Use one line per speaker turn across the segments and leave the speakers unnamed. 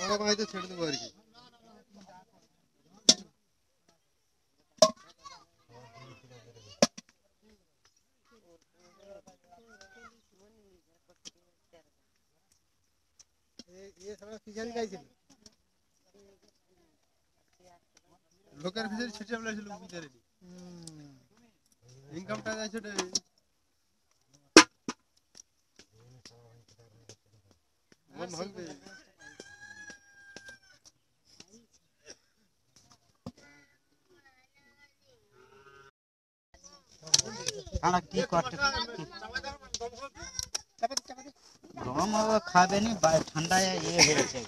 বড় ভাইতে ছেড়ে দেবো আর কি। লোকের ফিজারি ছিটে ফেলেছিল ফিজারি ইনকামটা যাচ্ছে মন ভাঙবে।
কি করতে গরম খাবে নি ঠান্ডায় ইয়ে হয়েছে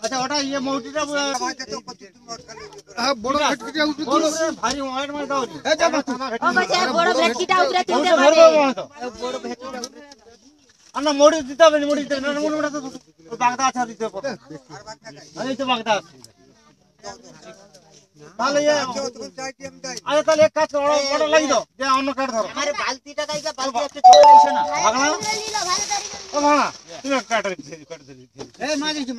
আচ্ছা ওটা ইয়ে মৌটিটা
বড় ভেটকিটা উঠে
বড় ভারী ওয়াইড মাছ দাও নি
এই যা ও বাচ্চা বড় ভেটকিটা উঠে তুলতে পারে বড় ভেটকিটা উঠে
আনা মোড়ি দিতে হবে মোড়ি দিতে না মোড়িটা তো বাগদা আছে দিতে হবে আর এই তো বাগদা আছে তাহলে আরে তাহলে এক কাজ করো বড় লাগি দাও যে অন্য কাট ধরো
আরে বালতিটা কাইগা বালতি একটু চলে এসে না
ভাগনা ও ভাগনা তুমি কাট দিলি
এই মাছ দিছি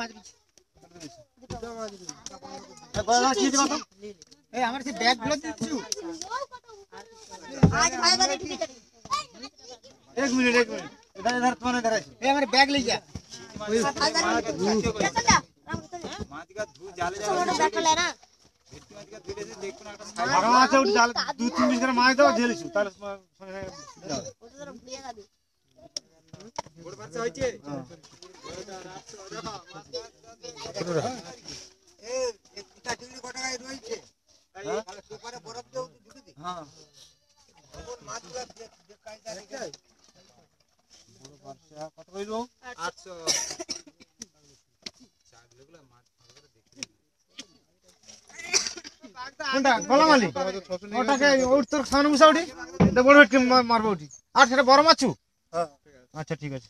বড় কি দিবা তো
এই আমার সে ব্যাগ গুলো দিছু আজ ভাই বাড়ি ঢুকে যাবি
এক মিনিট इधर इधर तुम्हारे इधर
এই আমার ব্যাগ লই যা
माछ का धू जाले
ছোট ব্যাগটা না
माछ का धीरे से देखो ना
ভাগনা আছে ওই জাল 2-3 পিস করে মাছ দাও ঢেলিছু তাহলে
ওটা ঘুরিয়ে যাবে
বড় বাচ্চা হইছে এই এটা টিলি কত টাকায় রইছে তাহলে সুপারে বরফ দাও ঢুকে দি
হ্যাঁ
মাছগুলো দেখাই যায়
বড় বাচ্চা কত কইলো
800 চাগলেগুলো মাছ ভালো করে দেখতে
কোনটা গলামালি ওটাকে ওর তোর সামনে বসা উঠি দে বড় ভেটকি মারবো উঠি আর সেটা বড় মাছু
হ্যাঁ
আচ্ছা ঠিক আছে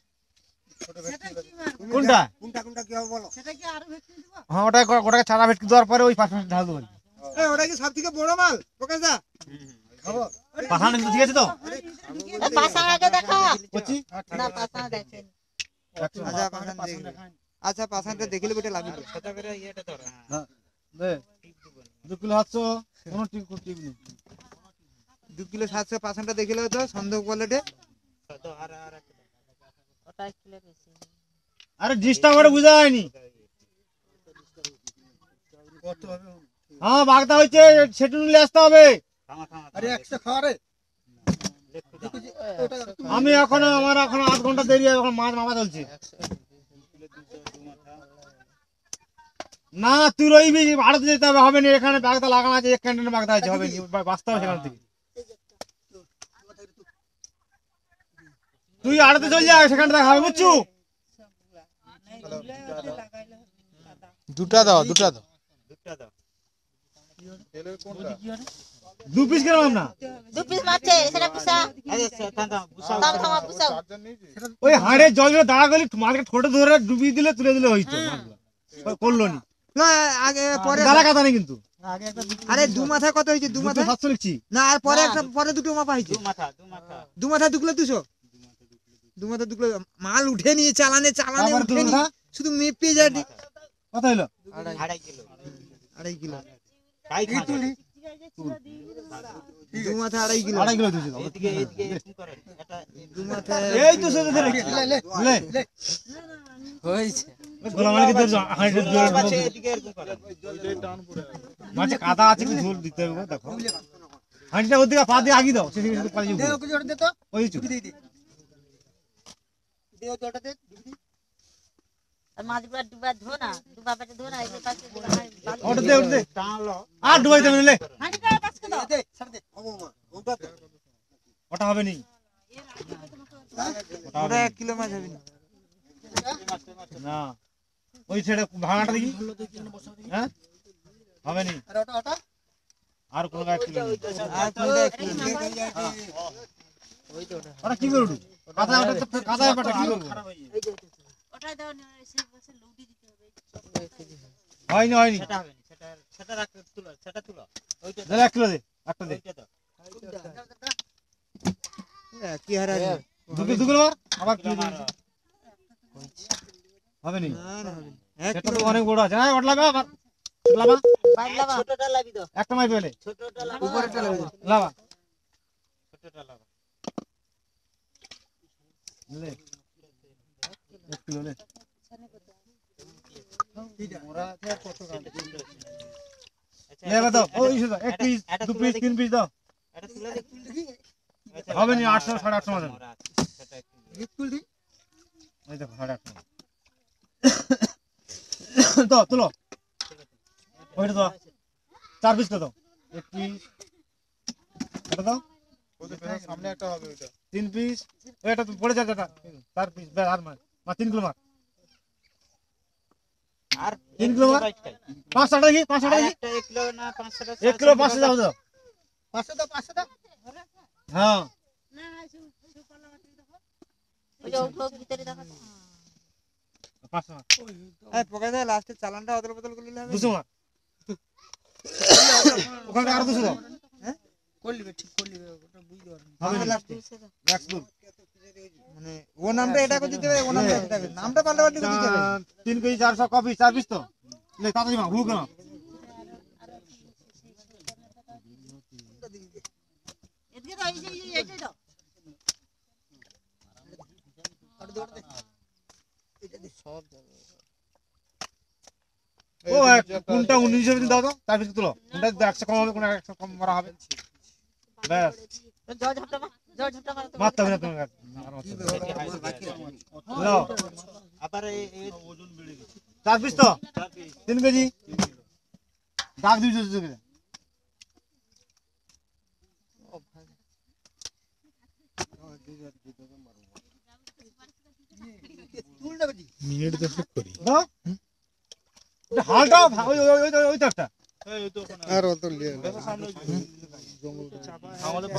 কোনটা
কোনটা কি হবে বলো
সেটা কি আরো ভেটকি দিব
হ্যাঁ ওটাকে চারা ভেটকি দেওয়ার পরে ওই 5 মিনিট ঢাল দেবো
এই ওটা কি সবথেকে বড় মাল প্রকাশ দা খাবো
পাঠান ঠিক আছে তো
পাসাকে দেখা
কচি
না পাসা দেখেন
আচ্ছা পাছান দেখ আচ্ছা পাছানটা দেখিলে বেটা লাগবে সেটা করে ইয়েটা ধর
হ্যাঁ দে 2 কিলো 700 কোন টিপ নেই
2 কিলো 700 পাছানটা দেখিলে তো সন্দেহ কোয়ালিটি তো আর
ওটা কিলো বেশি
আরে ডিস্টা করে বুঝায়নি
কত হবে
হ্যাঁ বাগদা হইছে সেটু নিয়ে আসতে হবে
আরে 100 খাওয়া রে
আমি আমার এখন 8 ঘন্টা দেরি এখন মাছ মামা চলছে না তুই রইবি ভাড়াতে যেতে হবে হবে না এখানে বাগদা লাগানো আছে এক ক্যান্টিনে বাগদা আছে হবে না বাঁচতে হবে সেখান থেকে তুই আড়তে চল যা সেখানে দেখা হবে বুঝছু
দুটা দাও
দু পিস কেন না
দু পিস মাছে সেটা পিসা থামা বুসাও
ওই হাড়ে জল দাঁড়া গলি মাছকে ঠোঁটে ধরে ডুবিয়ে দিলে তুলে দিলে হইতো করলো নি
না আগে পরে
দাঁড়া কথা নেই কিন্তু
আরে দু মাথা কত হইছে দু মাথা
700 লিখছি
না আর পরে একটা পরে দুটো মাপা হইছে দু মাথা 2 কিলো 200 দু মাথা 2 কিলো মাল উঠে নিয়ে চালানে
আবার
উঠে
দু
নিয়ে
মাথা?
শুধু মেপে যায়
কত হলো
2.5 কিলো
এই তুলি
দু মাথা 2.5 কিলো
2.5 কিলো দিছি
দু মাথা
এই তো সেটা ধরে লে
হইছে
গোলামালিকে ধরে হাঁড়িতে জোরে মাছে কাদা আছে কি ঝোল দিতে হবে দেখো হাঁড়িটা ওদিকে পা দিয়ে আগি দাও সেদিকে একটু পালিয়ে যাবে
ওকে জোড়া দে তো
ওই চুপ
দে ওটা দে আর মাছগুলো ডুবা পেটে ধো না এই যে পাশে
ওটা দে আর ডুবাই দেবে লে
হাঁটি করে পাশে দাও দে ছাড় দে
ওটা হবে নি
ওটা 1 কিলো মাছ হবে
না ওই ছেড়ে ভাঙাটা দেখি হ্যাঁ হবে নি
আর ওটা
আর কোন গাছ কিলো নেই।
আর কোনটা 1 কিলো
ওটা কি করবো কাদা ওটা তো কাদা ব্যাপারটা কি করবো
ওটা দাও না এসে বসে লউটি দিতে হবে
হয়নি
সেটা রাখ তুলো সেটা তুলো ওইটা
দে 1 কিলো দে একটা দে
কি হারা
দু কিলো মার আবার কিলো দিবি হবে নি
না না হবে না। এক
সেটা তো অনেক বড় আছে হ্যাঁ ওটা লাগা আবার লাবা
বাইর লাবা ছোটটা লাবি তো
একটা মাই পেলে
ছোটটা লাবা
উপরেরটা লাগবে
লাবা লে 1 কিলো লে লে বাতো ওই শুধু 1 পিস 2 পিস 3 পিস দাও হবে নি 800 850 মতন
বিপুল দি
এই দেখো 850 দাও তুলো ওইটা দাও 4 পিস দাও 1 পিস এটা দাও
ওদের পেছনে সামনে একটা হবে ওইটা
3 পিস ওইটা তো পড়ে যায় দাদা 4 পিস বে আর মার 3 কিলো মার
আর
3 কিলো মার 500 টাকা কি 500 টাকা কি
1 কিলো না 500 টাকা
1 কিলো 500 দাও দাও
500 দাও
হ্যাঁ
ওই যে উপর ভিতরে দেখো
500 মার
এই পকেটে দে লাস্টে চালানটা অদল বদল করে নিলে হবে
200 মার ওখানে আর 200 দাও
করলিবে ঠিক করলিবে ওটা বুঝতে পারবি
হবে না
লাস্টে
নেক্সট দুল
মানে ও নামটা এটা করে দিতে হবে ও নামটা এটা করে নামটা পাল্টে পাল্টে করে দিতে হবে
3 কেজি 400 কপি 4 পিস তো লে তাড়াতাড়ি মা হুক না
এদিকে দাও এইটাই দাও
ও কোনটা 19 হিসেবে দাও তো 4 পিস তুলো কোনটা 100 কম হবে কোনটা 100 কম মারা হবে ব্যাস
জয় ঝাপটা মার
মারতে হবে না তুমি নাও
আবার এই
ওজন বেড়ে গেছে 4 পিস তো 3 কেজি দাগ দিয়েছো চোখে
মিনিট 10 করি
দাও এটা হালটা ওই ওই ওই ওই তো একটা
আর অত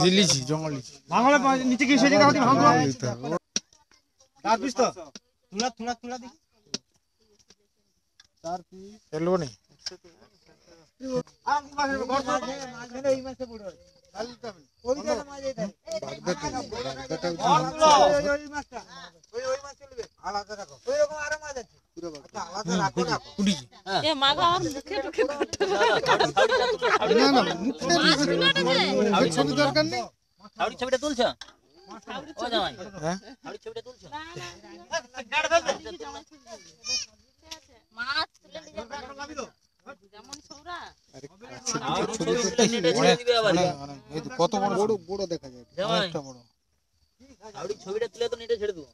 জিলিছি জঙ্গল লিচি
ভাঙলে নিচে কি সেজে দাও ভাঙলো 4 পিস তো
তুলা দি
4 পিস
এলো নি
আর মাছ
মাঝখানে এই মাছে পড়ে ওই জায়গা মাছ এইটা ওই মাছটা ওই মাছ চলবে আলাদা রাখো ওই রকম আরো মাছ আছে আচ্ছা আলাদা রাখো না
এ মাগো আমার মুখে ঢুকে করতে
না না মুখে ছবি দরকার নেই
হাওড়ি ছবিটা তুলছ ও জামাই
হ্যাঁ
হাওড়ি ছবিটা তুলছ
মাছ তুলে নিয়ে যাবে যেমন সৌরা
এই তো কত বড় বড় বড় দেখা যায়
জামাই
অনেকটা বড়
হাওড়ি ছবিটা তুলে তো নেটে ছেড়ে দেবো